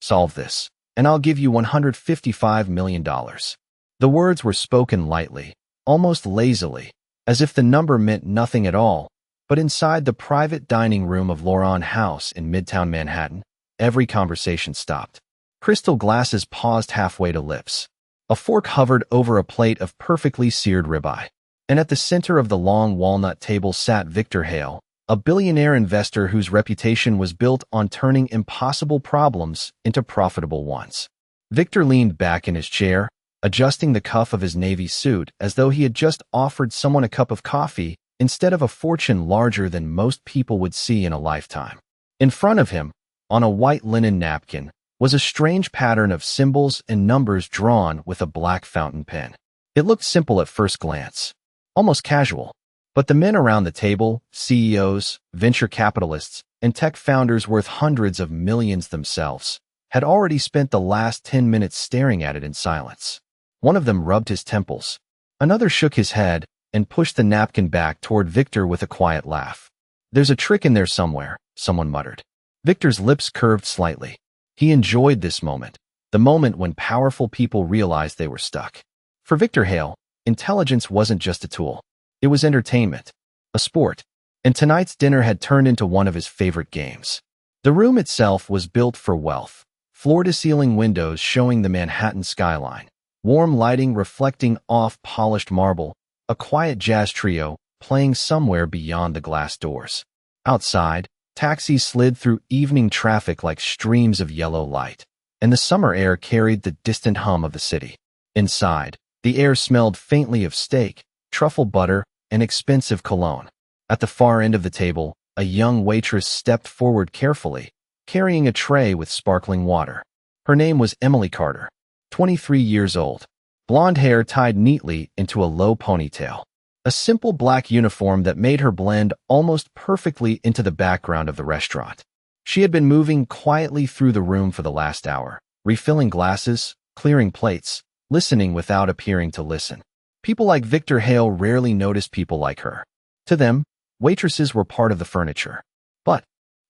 Solve this, and I'll give you $155 million. The words were spoken lightly, almost lazily, as if the number meant nothing at all. But inside the private dining room of Lauron House in Midtown Manhattan, every conversation stopped. Crystal glasses paused halfway to lips. A fork hovered over a plate of perfectly seared ribeye. And at the center of the long walnut table sat Victor Hale, a billionaire investor whose reputation was built on turning impossible problems into profitable ones. Victor leaned back in his chair, adjusting the cuff of his navy suit as though he had just offered someone a cup of coffee instead of a fortune larger than most people would see in a lifetime. In front of him, on a white linen napkin, was a strange pattern of symbols and numbers drawn with a black fountain pen. It looked simple at first glance, almost casual, but the men around the table, CEOs, venture capitalists, and tech founders worth hundreds of millions themselves, had already spent the last 10 minutes staring at it in silence. One of them rubbed his temples. Another shook his head and pushed the napkin back toward Victor with a quiet laugh. "There's a trick in there somewhere," someone muttered. Victor's lips curved slightly. He enjoyed this moment, the moment when powerful people realized they were stuck. For Victor Hale, intelligence wasn't just a tool. It was entertainment, a sport, and tonight's dinner had turned into one of his favorite games. The room itself was built for wealth, floor-to-ceiling windows showing the Manhattan skyline, warm lighting reflecting off polished marble, a quiet jazz trio playing somewhere beyond the glass doors. Outside, taxis slid through evening traffic like streams of yellow light, and the summer air carried the distant hum of the city. Inside, the air smelled faintly of steak, truffle butter, and expensive cologne. At the far end of the table, a young waitress stepped forward carefully, carrying a tray with sparkling water. Her name was Emily Carter, 23 years old, blonde hair tied neatly into a low ponytail. A simple black uniform that made her blend almost perfectly into the background of the restaurant. She had been moving quietly through the room for the last hour, refilling glasses, clearing plates, listening without appearing to listen. People like Victor Hale rarely noticed people like her. To them, waitresses were part of the furniture. But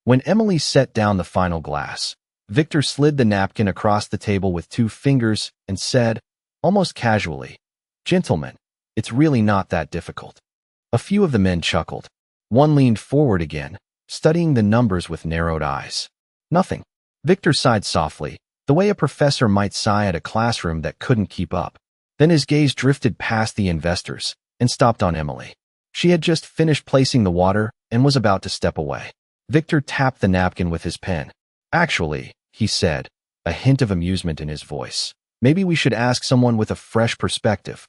when Emily set down the final glass, Victor slid the napkin across the table with 2 fingers and said, almost casually, "Gentlemen, it's really not that difficult." A few of the men chuckled. One leaned forward again, studying the numbers with narrowed eyes. "Nothing." Victor sighed softly, the way a professor might sigh at a classroom that couldn't keep up. Then his gaze drifted past the investors and stopped on Emily. She had just finished placing the water and was about to step away. Victor tapped the napkin with his pen. "Actually," he said, a hint of amusement in his voice, "maybe we should ask someone with a fresh perspective."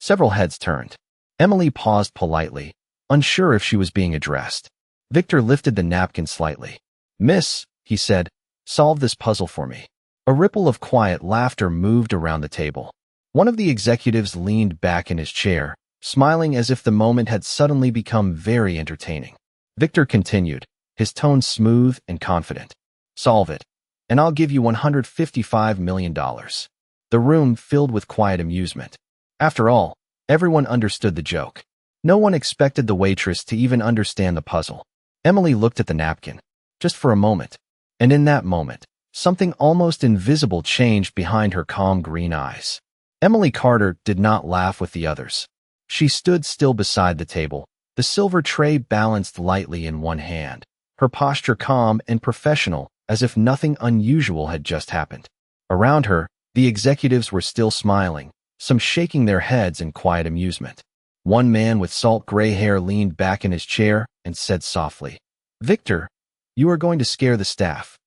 Several heads turned. Emily paused politely, unsure if she was being addressed. Victor lifted the napkin slightly. "Miss," he said, "solve this puzzle for me." A ripple of quiet laughter moved around the table. One of the executives leaned back in his chair, smiling as if the moment had suddenly become very entertaining. Victor continued, his tone smooth and confident. "Solve it, and I'll give you $155 million. The room filled with quiet amusement. After all, everyone understood the joke. No one expected the waitress to even understand the puzzle. Emily looked at the napkin, just for a moment, and in that moment, something almost invisible changed behind her calm green eyes. Emily Carter did not laugh with the others. She stood still beside the table, the silver tray balanced lightly in one hand, her posture calm and professional, as if nothing unusual had just happened. Around her, the executives were still smiling, some shaking their heads in quiet amusement. One man with salt gray hair leaned back in his chair and said softly, "Victor, you are going to scare the staff."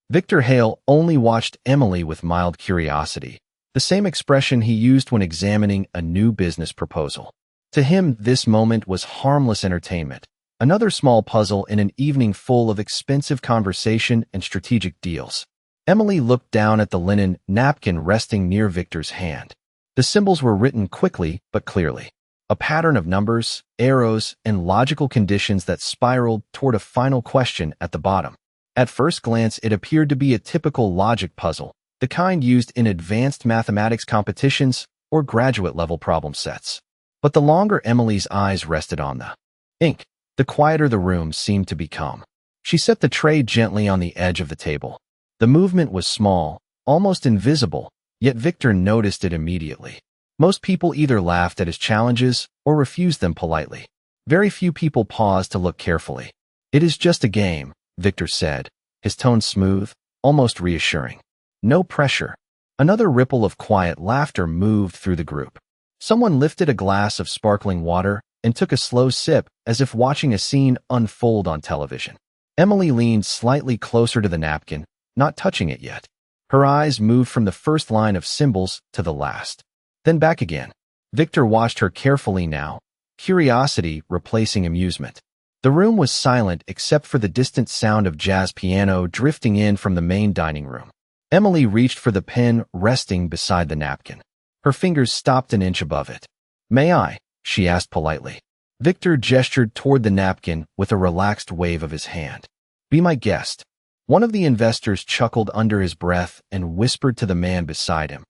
Victor Hale only watched Emily with mild curiosity, the same expression he used when examining a new business proposal. To him, this moment was harmless entertainment, another small puzzle in an evening full of expensive conversation and strategic deals. Emily looked down at the linen napkin resting near Victor's hand. The symbols were written quickly but clearly, a pattern of numbers, arrows, and logical conditions that spiraled toward a final question at the bottom. At first glance, it appeared to be a typical logic puzzle, the kind used in advanced mathematics competitions or graduate-level problem sets. But the longer Emily's eyes rested on the ink, the quieter the room seemed to become. She set the tray gently on the edge of the table. The movement was small, almost invisible, yet Victor noticed it immediately. Most people either laughed at his challenges or refused them politely. Very few people paused to look carefully. "It is just a game," Victor said, his tone smooth, almost reassuring. "No pressure." Another ripple of quiet laughter moved through the group. Someone lifted a glass of sparkling water and took a slow sip as if watching a scene unfold on television. Emily leaned slightly closer to the napkin, not touching it yet. Her eyes moved from the first line of symbols to the last, then back again. Victor watched her carefully now, curiosity replacing amusement. The room was silent except for the distant sound of jazz piano drifting in from the main dining room. Emily reached for the pen resting beside the napkin. Her fingers stopped an inch above it. "May I?" she asked politely. Victor gestured toward the napkin with a relaxed wave of his hand. "Be my guest." One of the investors chuckled under his breath and whispered to the man beside him,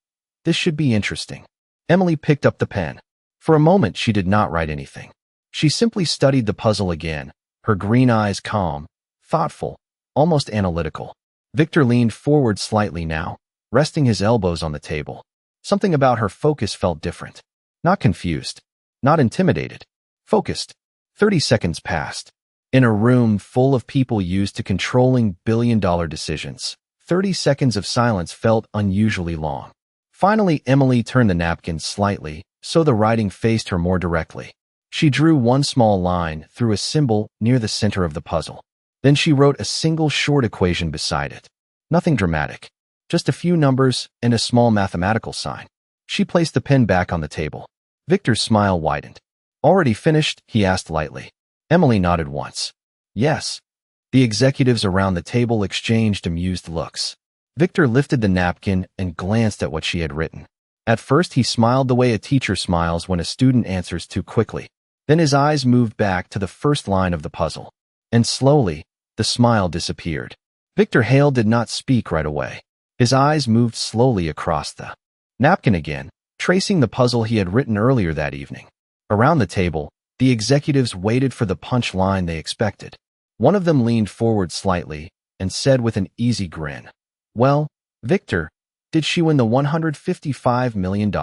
"This should be interesting." Emily picked up the pen. For a moment she did not write anything. She simply studied the puzzle again, her green eyes calm, thoughtful, almost analytical. Victor leaned forward slightly now, resting his elbows on the table. Something about her focus felt different. Not confused, not intimidated, focused. 30 seconds passed. In a room full of people used to controlling billion-dollar decisions, 30 seconds of silence felt unusually long. Finally, Emily turned the napkin slightly, so the writing faced her more directly. She drew one small line through a symbol near the center of the puzzle. Then she wrote a single short equation beside it. Nothing dramatic, just a few numbers and a small mathematical sign. She placed the pen back on the table. Victor's smile widened. "Already finished?" he asked lightly. Emily nodded once. "Yes." The executives around the table exchanged amused looks. Victor lifted the napkin and glanced at what she had written. At first he smiled the way a teacher smiles when a student answers too quickly. Then his eyes moved back to the first line of the puzzle. And slowly, the smile disappeared. Victor Hale did not speak right away. His eyes moved slowly across the napkin again, tracing the puzzle he had written earlier that evening. Around the table, the executives waited for the punch line they expected. One of them leaned forward slightly and said with an easy grin, "Well, Victor, did she win the $155 million?"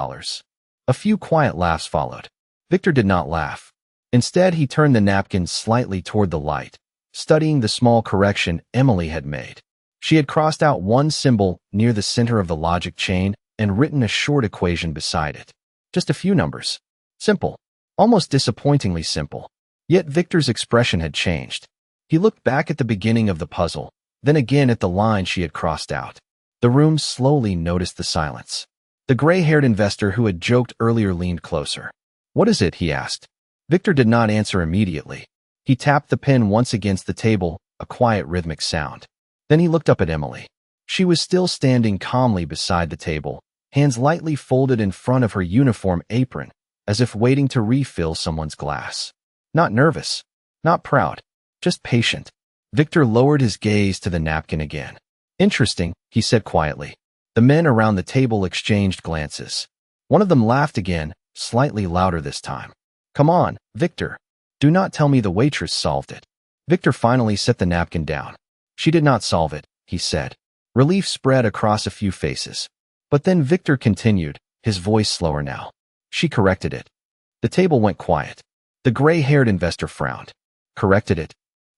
A few quiet laughs followed. Victor did not laugh. Instead, he turned the napkin slightly toward the light, studying the small correction Emily had made. She had crossed out one symbol near the center of the logic chain and written a short equation beside it. Just a few numbers. Simple. Almost disappointingly simple. Yet Victor's expression had changed. He looked back at the beginning of the puzzle, then again at the line she had crossed out. The room slowly noticed the silence. The gray-haired investor who had joked earlier leaned closer. "What is it?" he asked. Victor did not answer immediately. He tapped the pen once against the table, a quiet rhythmic sound. Then he looked up at Emily. She was still standing calmly beside the table, hands lightly folded in front of her uniform apron, as if waiting to refill someone's glass. Not nervous, not proud, just patient. Victor lowered his gaze to the napkin again. "Interesting," he said quietly. The men around the table exchanged glances. One of them laughed again, slightly louder this time. "Come on, Victor. Do not tell me the waitress solved it." Victor finally set the napkin down. "She did not solve it," he said. Relief spread across a few faces. But then Victor continued, his voice slower now. "She corrected it." The table went quiet. The gray-haired investor frowned. "Corrected it?"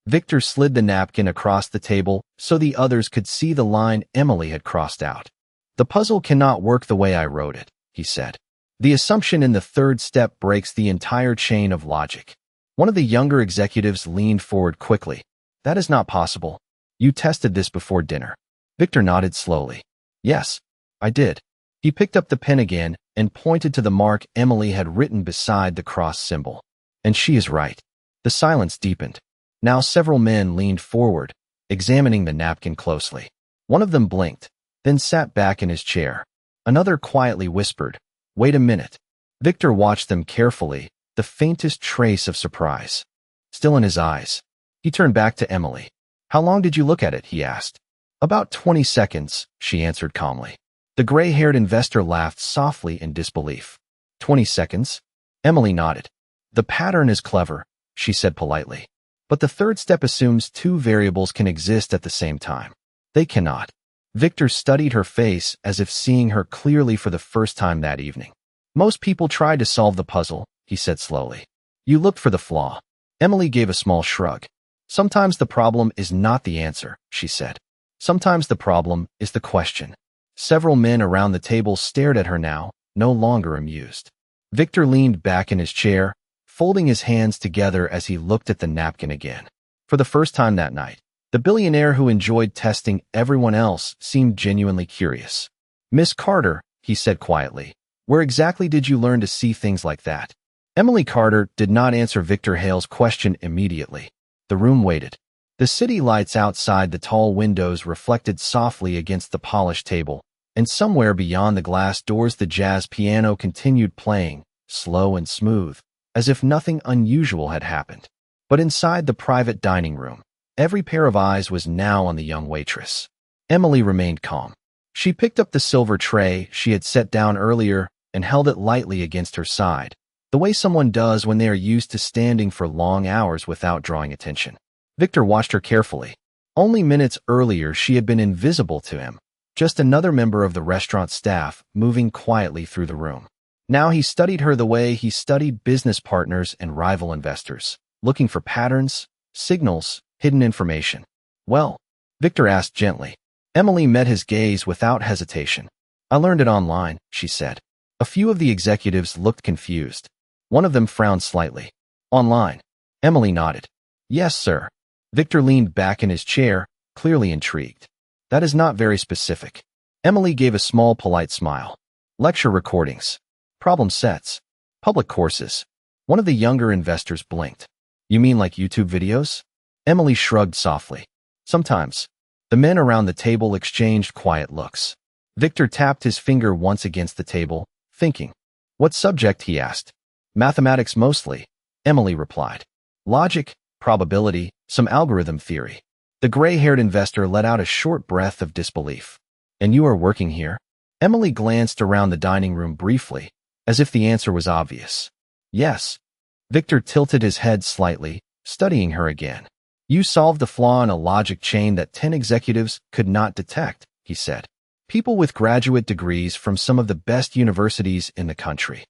Victor slid the napkin across the table so the others could see the line Emily had crossed out. "The puzzle cannot work the way I wrote it," he said. "The assumption in the third step breaks the entire chain of logic." One of the younger executives leaned forward quickly. "That is not possible. You tested this before dinner." Victor nodded slowly. "Yes, I did." He picked up the pen again and pointed to the mark Emily had written beside the cross symbol. "And she is right." The silence deepened. Now several men leaned forward, examining the napkin closely. One of them blinked, then sat back in his chair. Another quietly whispered, "Wait a minute." Victor watched them carefully, the faintest trace of surprise still in his eyes. He turned back to Emily. "How long did you look at it?" he asked. "About 20 seconds, she answered calmly. The gray-haired investor laughed softly in disbelief. 20 seconds? Emily nodded. "The pattern is clever," she said politely. "But the third step assumes two variables can exist at the same time. They cannot." Victor studied her face as if seeing her clearly for the first time that evening. Most people tried to solve the puzzle, he said slowly. You looked for the flaw. Emily gave a small shrug. Sometimes the problem is not the answer, she said. Sometimes the problem is the question. Several men around the table stared at her now, no longer amused. Victor leaned back in his chair, folding his hands together as he looked at the napkin again. For the first time that night, the billionaire who enjoyed testing everyone else seemed genuinely curious. Miss Carter, he said quietly, where exactly did you learn to see things like that? Emily Carter did not answer Victor Hale's question immediately. The room waited. The city lights outside the tall windows reflected softly against the polished table, and somewhere beyond the glass doors the jazz piano continued playing, slow and smooth, as if nothing unusual had happened. But inside the private dining room, every pair of eyes was now on the young waitress. Emily remained calm. She picked up the silver tray she had set down earlier and held it lightly against her side, the way someone does when they are used to standing for long hours without drawing attention. Victor watched her carefully. Only minutes earlier she had been invisible to him, just another member of the restaurant staff moving quietly through the room. Now he studied her the way he studied business partners and rival investors, looking for patterns, signals, hidden information. Well, Victor asked gently. Emily met his gaze without hesitation. I learned it online, she said. A few of the executives looked confused. One of them frowned slightly. Online. Emily nodded. Yes, sir. Victor leaned back in his chair, clearly intrigued. That is not very specific. Emily gave a small, polite smile. Lecture recordings. Problem sets. Public courses. One of the younger investors blinked. You mean like YouTube videos? Emily shrugged softly. Sometimes. The men around the table exchanged quiet looks. Victor tapped his finger once against the table, thinking. What subject, he asked. Mathematics mostly, Emily replied. Logic, probability, some algorithm theory. The gray-haired investor let out a short breath of disbelief. And you are working here? Emily glanced around the dining room briefly, as if the answer was obvious. Yes. Victor tilted his head slightly, studying her again. You solved the flaw in a logic chain that 10 executives could not detect, he said. People with graduate degrees from some of the best universities in the country.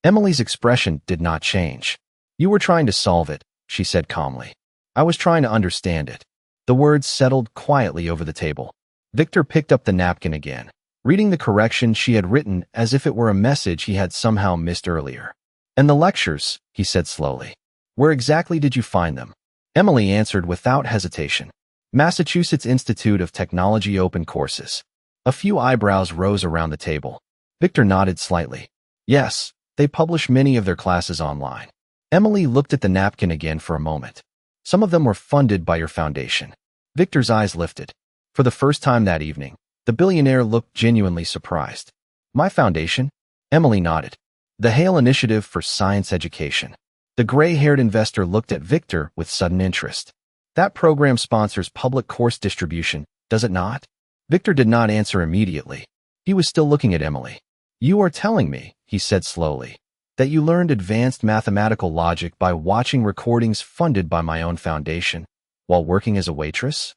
Emily's expression did not change. You were trying to solve it, she said calmly. I was trying to understand it. The words settled quietly over the table. Victor picked up the napkin again, reading the correction she had written as if it were a message he had somehow missed earlier. And the lectures, he said slowly. Where exactly did you find them? Emily answered without hesitation. Massachusetts Institute of Technology open courses. A few eyebrows rose around the table. Victor nodded slightly. Yes, they publish many of their classes online. Emily looked at the napkin again for a moment. Some of them were funded by your foundation. Victor's eyes lifted. For the first time that evening, the billionaire looked genuinely surprised. My foundation? Emily nodded. The Hale Initiative for Science Education. The gray-haired investor looked at Victor with sudden interest. That program sponsors public course distribution, does it not? Victor did not answer immediately. He was still looking at Emily. You are telling me, he said slowly, that you learned advanced mathematical logic by watching recordings funded by my own foundation while working as a waitress?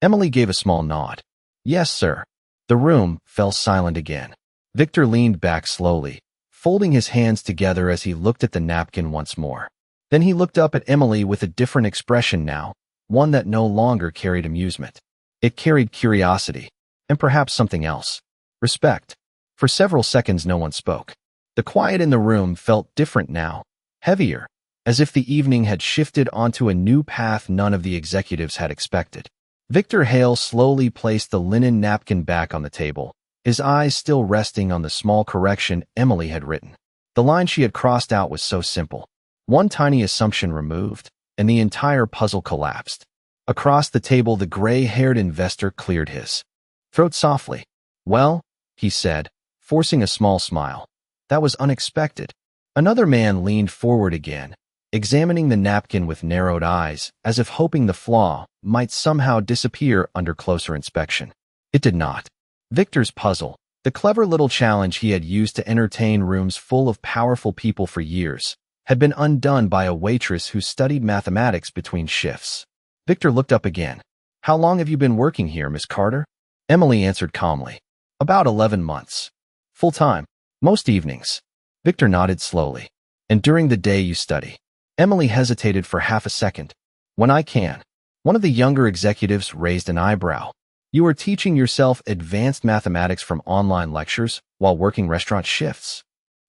Emily gave a small nod. Yes, sir. The room fell silent again. Victor leaned back slowly, folding his hands together as he looked at the napkin once more. Then he looked up at Emily with a different expression now, one that no longer carried amusement. It carried curiosity, and perhaps something else. Respect. For several seconds no one spoke. The quiet in the room felt different now, heavier, as if the evening had shifted onto a new path none of the executives had expected. Victor Hale slowly placed the linen napkin back on the table, his eyes still resting on the small correction Emily had written. The line she had crossed out was so simple. One tiny assumption removed, and the entire puzzle collapsed. Across the table, the gray-haired investor cleared his throat softly. Well, he said, forcing a small smile. That was unexpected. Another man leaned forward again, examining the napkin with narrowed eyes, as if hoping the flaw might somehow disappear under closer inspection. It did not. Victor's puzzle, the clever little challenge he had used to entertain rooms full of powerful people for years, had been undone by a waitress who studied mathematics between shifts. Victor looked up again. How long have you been working here, Miss Carter? Emily answered calmly. About 11 months. Full-time. Most evenings. Victor nodded slowly. And during the day you study? Emily hesitated for half a second. When I can. One of the younger executives raised an eyebrow. You are teaching yourself advanced mathematics from online lectures while working restaurant shifts.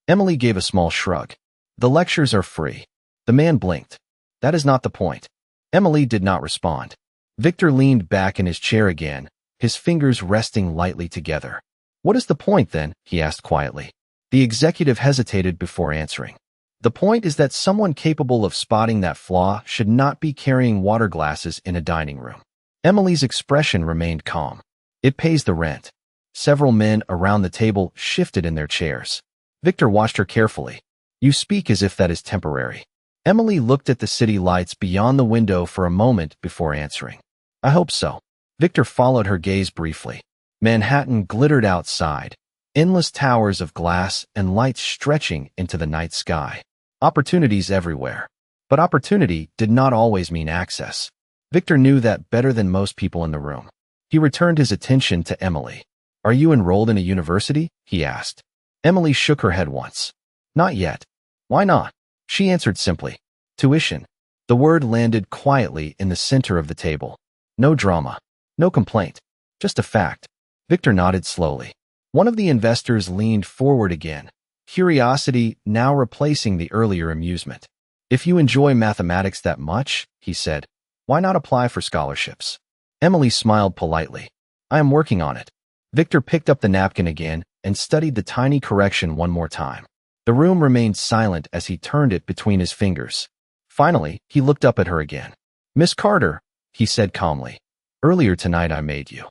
Emily gave a small shrug. The lectures are free. The man blinked. That is not the point. Emily did not respond. Victor leaned back in his chair again, his fingers resting lightly together. What is the point then? He asked quietly. The executive hesitated before answering. The point is that someone capable of spotting that flaw should not be carrying water glasses in a dining room. Emily's expression remained calm. It pays the rent. Several men around the table shifted in their chairs. Victor watched her carefully. You speak as if that is temporary. Emily looked at the city lights beyond the window for a moment before answering. I hope so. Victor followed her gaze briefly. Manhattan glittered outside, endless towers of glass and lights stretching into the night sky. Opportunities everywhere. But opportunity did not always mean access. Victor knew that better than most people in the room. He returned his attention to Emily. Are you enrolled in a university? He asked. Emily shook her head once. Not yet. Why not? She answered simply. Tuition. The word landed quietly in the center of the table. No drama. No complaint. Just a fact. Victor nodded slowly. One of the investors leaned forward again, curiosity now replacing the earlier amusement. If you enjoy mathematics that much, he said, why not apply for scholarships? Emily smiled politely. I am working on it. Victor picked up the napkin again and studied the tiny correction one more time. The room remained silent as he turned it between his fingers. Finally, he looked up at her again. Miss Carter, he said calmly, earlier tonight I made you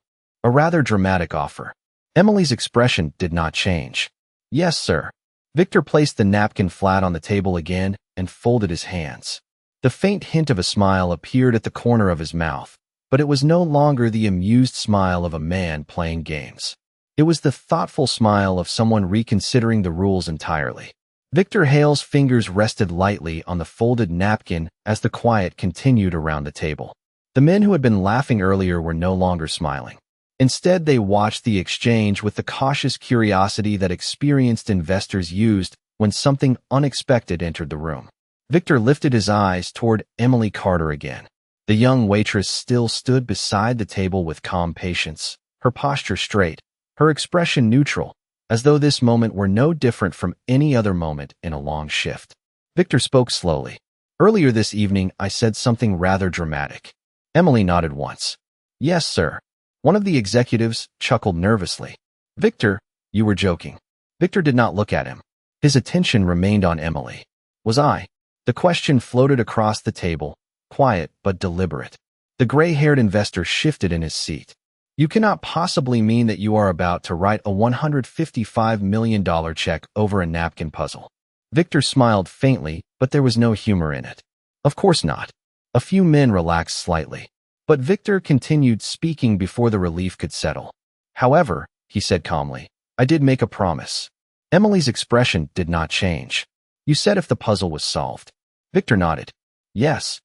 a rather dramatic offer. Emily's expression did not change. Yes, sir. Victor placed the napkin flat on the table again and folded his hands. The faint hint of a smile appeared at the corner of his mouth, but it was no longer the amused smile of a man playing games. It was the thoughtful smile of someone reconsidering the rules entirely. Victor Hale's fingers rested lightly on the folded napkin as the quiet continued around the table. The men who had been laughing earlier were no longer smiling. Instead, they watched the exchange with the cautious curiosity that experienced investors used when something unexpected entered the room. Victor lifted his eyes toward Emily Carter again. The young waitress still stood beside the table with calm patience, her posture straight, her expression neutral, as though this moment were no different from any other moment in a long shift. Victor spoke slowly. Earlier this evening, I said something rather dramatic. Emily nodded once. Yes, sir. One of the executives chuckled nervously. Victor, you were joking. Victor did not look at him. His attention remained on Emily. Was I? The question floated across the table, quiet but deliberate. The gray-haired investor shifted in his seat. You cannot possibly mean that you are about to write a $155 million check over a napkin puzzle. Victor smiled faintly, but there was no humor in it. Of course not. A few men relaxed slightly. But Victor continued speaking before the relief could settle. However, he said calmly, I did make a promise. Emily's expression did not change. You said if the puzzle was solved. Victor nodded. Yes.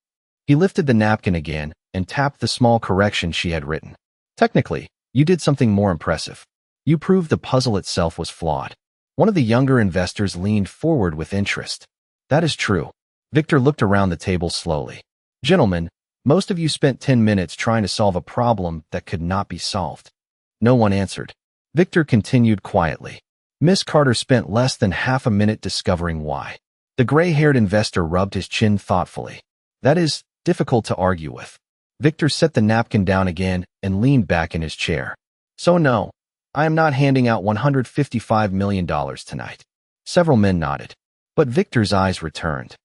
He lifted the napkin again and tapped the small correction she had written. Technically, you did something more impressive. You proved the puzzle itself was flawed. One of the younger investors leaned forward with interest. That is true. Victor looked around the table slowly. Gentlemen, most of you spent 10 minutes trying to solve a problem that could not be solved. No one answered. Victor continued quietly. Miss Carter spent less than half a minute discovering why. The gray-haired investor rubbed his chin thoughtfully. That is difficult to argue with. Victor set the napkin down again and leaned back in his chair. So no, I am not handing out $155 million tonight. Several men nodded. But Victor's eyes returned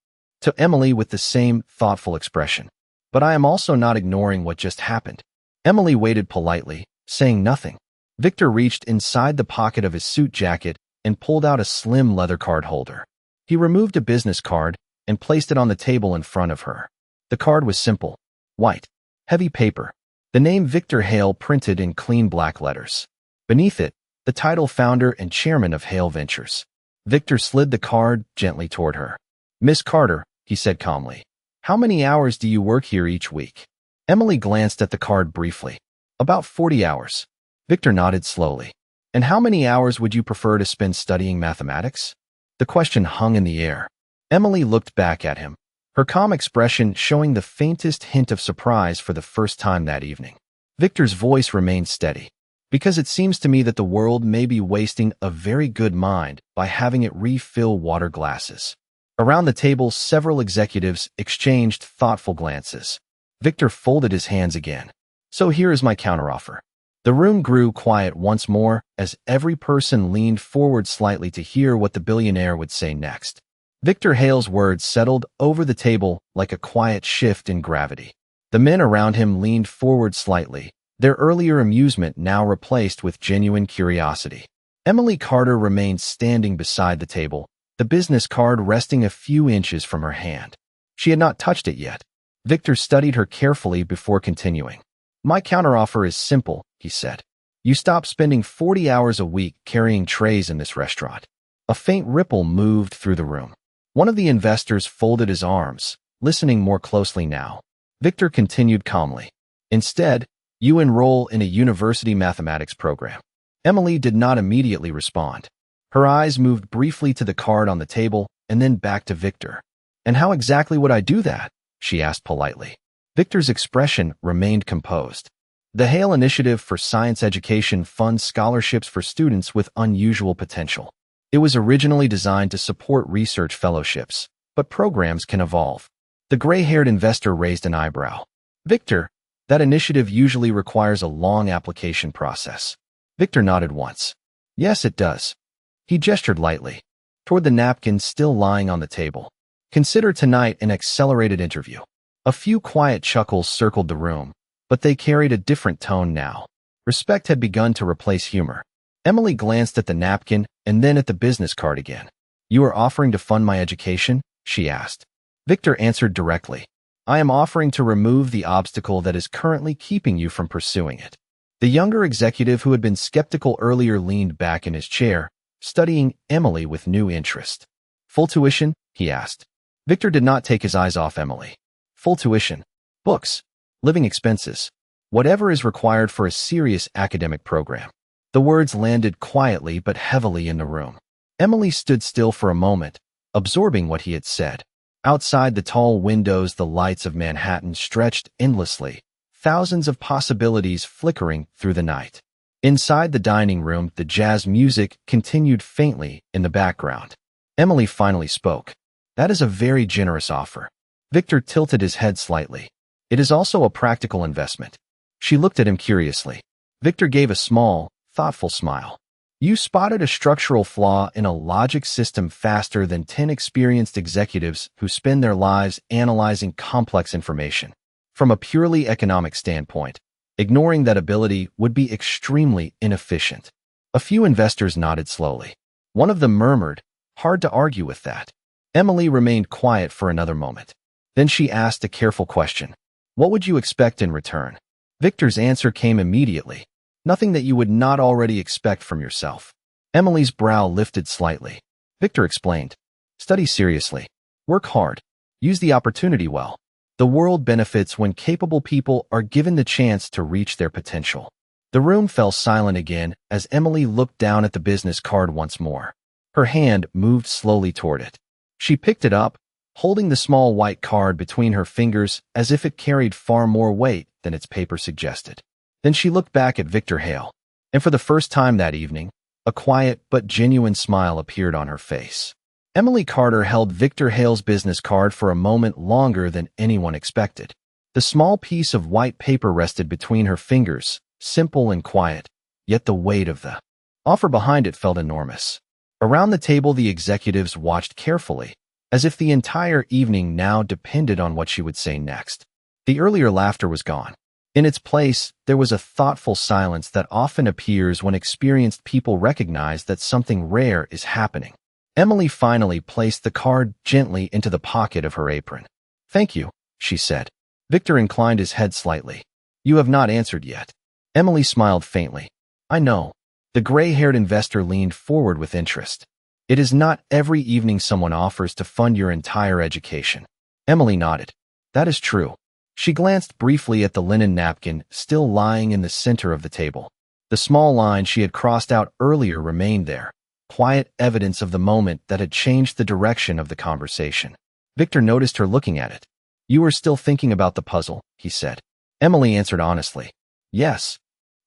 to Emily with the same thoughtful expression. But I am also not ignoring what just happened. Emily waited politely, saying nothing. Victor reached inside the pocket of his suit jacket and pulled out a slim leather card holder. He removed a business card and placed it on the table in front of her. The card was simple, white, heavy paper. The name Victor Hale printed in clean black letters. Beneath it, the title founder and chairman of Hale Ventures. Victor slid the card gently toward her. Miss Carter, he said calmly. How many hours do you work here each week? Emily glanced at the card briefly. About 40 hours. Victor nodded slowly. And how many hours would you prefer to spend studying mathematics? The question hung in the air. Emily looked back at him, her calm expression showing the faintest hint of surprise for the first time that evening. Victor's voice remained steady. Because it seems to me that the world may be wasting a very good mind by having it refill water glasses. Around the table, several executives exchanged thoughtful glances. Victor folded his hands again. So here is my counteroffer. The room grew quiet once more as every person leaned forward slightly to hear what the billionaire would say next. Victor Hale's words settled over the table like a quiet shift in gravity. The men around him leaned forward slightly, their earlier amusement now replaced with genuine curiosity. Emily Carter remained standing beside the table, the business card resting a few inches from her hand. She had not touched it yet. Victor studied her carefully before continuing. My counteroffer is simple, he said. You stop spending 40 hours a week carrying trays in this restaurant. A faint ripple moved through the room. One of the investors folded his arms, listening more closely now. Victor continued calmly. Instead, you enroll in a university mathematics program. Emily did not immediately respond. Her eyes moved briefly to the card on the table and then back to Victor. And how exactly would I do that? She asked politely. Victor's expression remained composed. The Hale Initiative for Science Education funds scholarships for students with unusual potential. It was originally designed to support research fellowships, but programs can evolve. The gray-haired investor raised an eyebrow. Victor, that initiative usually requires a long application process. Victor nodded once. Yes, it does. He gestured lightly, toward the napkin still lying on the table. Consider tonight an accelerated interview. A few quiet chuckles circled the room, but they carried a different tone now. Respect had begun to replace humor. Emily glanced at the napkin and then at the business card again. You are offering to fund my education? She asked. Victor answered directly. I am offering to remove the obstacle that is currently keeping you from pursuing it. The younger executive who had been skeptical earlier leaned back in his chair, studying Emily with new interest. Full tuition? He asked. Victor did not take his eyes off Emily. Full tuition. Books. Living expenses. Whatever is required for a serious academic program. The words landed quietly but heavily in the room. Emily stood still for a moment, absorbing what he had said. Outside the tall windows, the lights of Manhattan stretched endlessly, thousands of possibilities flickering through the night. Inside the dining room, the jazz music continued faintly in the background. Emily finally spoke. That is a very generous offer. Victor tilted his head slightly. It is also a practical investment. She looked at him curiously. Victor gave a small, thoughtful smile. You spotted a structural flaw in a logic system faster than 10 experienced executives who spend their lives analyzing complex information. From a purely economic standpoint, ignoring that ability would be extremely inefficient. A few investors nodded slowly. One of them murmured, hard to argue with that. Emily remained quiet for another moment. Then she asked a careful question. What would you expect in return? Victor's answer came immediately. Nothing that you would not already expect from yourself. Emily's brow lifted slightly. Victor explained. Study seriously. Work hard. Use the opportunity well. The world benefits when capable people are given the chance to reach their potential. The room fell silent again as Emily looked down at the business card once more. Her hand moved slowly toward it. She picked it up, holding the small white card between her fingers as if it carried far more weight than its paper suggested. Then she looked back at Victor Hale, and for the first time that evening, a quiet but genuine smile appeared on her face. Emily Carter held Victor Hale's business card for a moment longer than anyone expected. The small piece of white paper rested between her fingers, simple and quiet, yet the weight of the offer behind it felt enormous. Around the table, the executives watched carefully, as if the entire evening now depended on what she would say next. The earlier laughter was gone. In its place, there was a thoughtful silence that often appears when experienced people recognize that something rare is happening. Emily finally placed the card gently into the pocket of her apron. Thank you, she said. Victor inclined his head slightly. You have not answered yet. Emily smiled faintly. I know. The gray-haired investor leaned forward with interest. It is not every evening someone offers to fund your entire education. Emily nodded. That is true. She glanced briefly at the linen napkin still lying in the center of the table. The small line she had crossed out earlier remained there, quiet evidence of the moment that had changed the direction of the conversation. Victor noticed her looking at it. "You were still thinking about the puzzle," he said. Emily answered honestly. "Yes."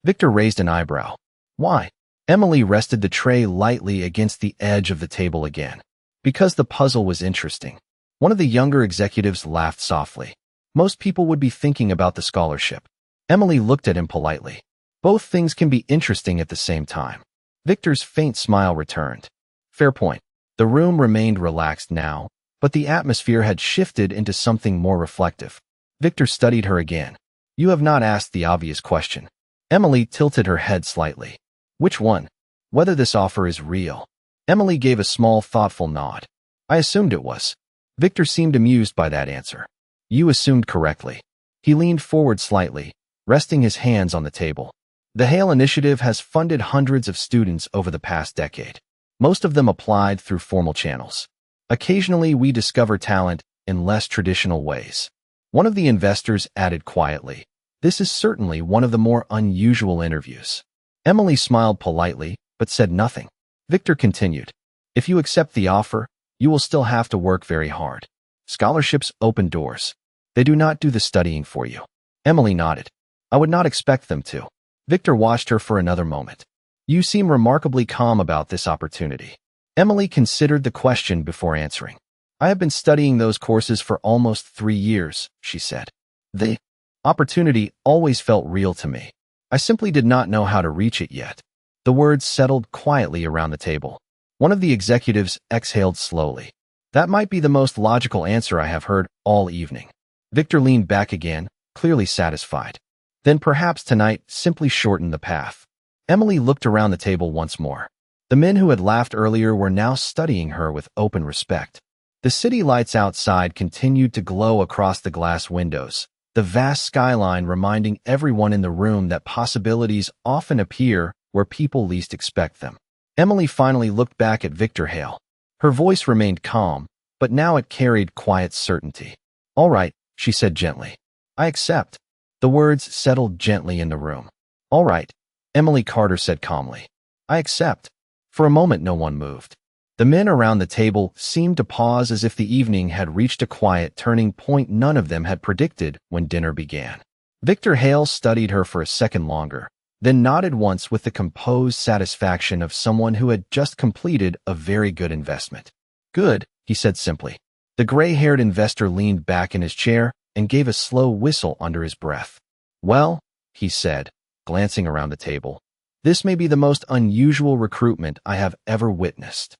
Victor raised an eyebrow. "Why?" Emily rested the tray lightly against the edge of the table again. "Because the puzzle was interesting." One of the younger executives laughed softly. "Most people would be thinking about the scholarship." Emily looked at him politely. "Both things can be interesting at the same time." Victor's faint smile returned. "Fair point." The room remained relaxed now, but the atmosphere had shifted into something more reflective. Victor studied her again. "You have not asked the obvious question." Emily tilted her head slightly. "Which one?" "Whether this offer is real." Emily gave a small, thoughtful nod. "I assumed it was." Victor seemed amused by that answer. "You assumed correctly." He leaned forward slightly, resting his hands on the table. "The Hale Initiative has funded hundreds of students over the past decade. Most of them applied through formal channels. Occasionally, we discover talent in less traditional ways." One of the investors added quietly, "This is certainly one of the more unusual interviews." Emily smiled politely, but said nothing. Victor continued, "If you accept the offer, you will still have to work very hard. Scholarships open doors. They do not do the studying for you." Emily nodded. "I would not expect them to." Victor watched her for another moment. "You seem remarkably calm about this opportunity." Emily considered the question before answering. "I have been studying those courses for almost 3 years," she said. "The opportunity always felt real to me. I simply did not know how to reach it yet." The words settled quietly around the table. One of the executives exhaled slowly. "That might be the most logical answer I have heard all evening." Victor leaned back again, clearly satisfied. "Then perhaps tonight simply shortened the path." Emily looked around the table once more. The men who had laughed earlier were now studying her with open respect. The city lights outside continued to glow across the glass windows, the vast skyline reminding everyone in the room that possibilities often appear where people least expect them. Emily finally looked back at Victor Hale. Her voice remained calm, but now it carried quiet certainty. "All right," she said gently. "I accept." The words settled gently in the room. "All right," Emily Carter said calmly. "I accept." For a moment no one moved. The men around the table seemed to pause as if the evening had reached a quiet turning point none of them had predicted when dinner began. Victor Hale studied her for a second longer, then nodded once with the composed satisfaction of someone who had just completed a very good investment. "Good," he said simply. The gray-haired investor leaned back in his chair and gave a slow whistle under his breath. "Well," he said, glancing around the table, "this may be the most unusual recruitment I have ever witnessed."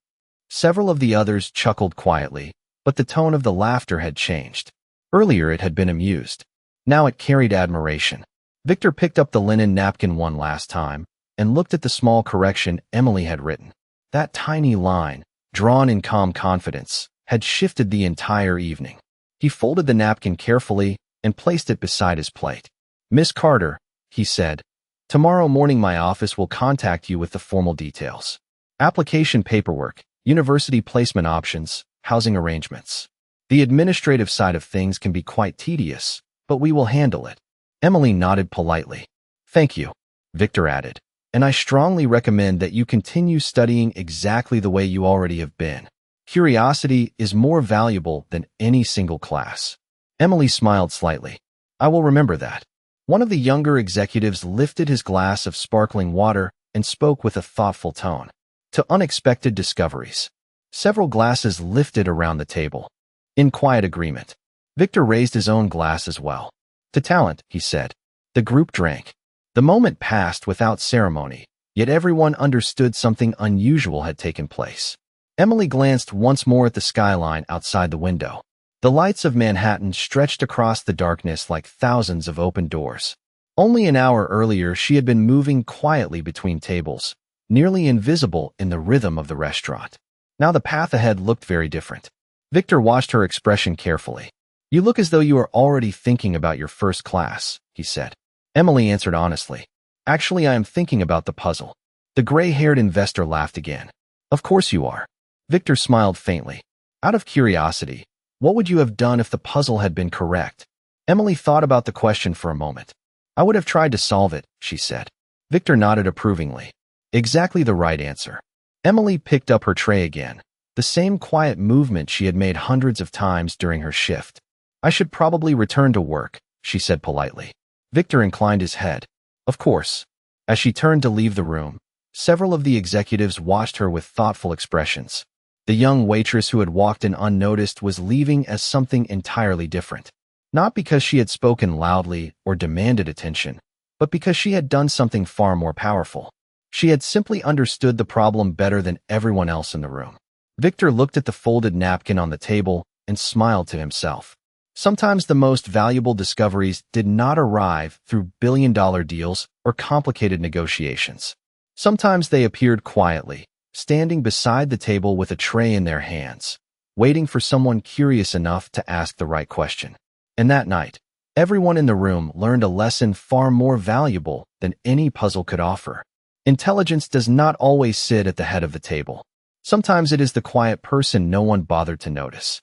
Several of the others chuckled quietly, but the tone of the laughter had changed. Earlier it had been amused. Now it carried admiration. Victor picked up the linen napkin one last time and looked at the small correction Emily had written. That tiny line, drawn in calm confidence, had shifted the entire evening. He folded the napkin carefully and placed it beside his plate. "Miss Carter," he said, "tomorrow morning my office will contact you with the formal details. Application paperwork, university placement options, housing arrangements. The administrative side of things can be quite tedious, but we will handle it." Emily nodded politely. "Thank you," Victor added, "and I strongly recommend that you continue studying exactly the way you already have been. Curiosity is more valuable than any single class." Emily smiled slightly. "I will remember that." One of the younger executives lifted his glass of sparkling water and spoke with a thoughtful tone. "To unexpected discoveries." Several glasses lifted around the table. In quiet agreement, Victor raised his own glass as well. "To talent," he said. The group drank. The moment passed without ceremony, yet everyone understood something unusual had taken place. Emily glanced once more at the skyline outside the window. The lights of Manhattan stretched across the darkness like thousands of open doors. Only an hour earlier she had been moving quietly between tables, nearly invisible in the rhythm of the restaurant. Now the path ahead looked very different. Victor watched her expression carefully. "You look as though you are already thinking about your first class," he said. Emily answered honestly. "Actually, I am thinking about the puzzle." The gray-haired investor laughed again. "Of course you are." Victor smiled faintly. "Out of curiosity, what would you have done if the puzzle had been correct?" Emily thought about the question for a moment. "I would have tried to solve it," she said. Victor nodded approvingly. Exactly the right answer. Emily picked up her tray again, the same quiet movement she had made hundreds of times during her shift. I should probably return to work, she said politely. Victor inclined his head. Of course. As she turned to leave the room, several of the executives watched her with thoughtful expressions. The young waitress who had walked in unnoticed was leaving as something entirely different. Not because she had spoken loudly or demanded attention, but because she had done something far more powerful. She had simply understood the problem better than everyone else in the room. Victor looked at the folded napkin on the table and smiled to himself. Sometimes the most valuable discoveries did not arrive through billion-dollar deals or complicated negotiations. Sometimes they appeared quietly, standing beside the table with a tray in their hands, waiting for someone curious enough to ask the right question. And that night, everyone in the room learned a lesson far more valuable than any puzzle could offer. Intelligence does not always sit at the head of the table. Sometimes it is the quiet person no one bothered to notice.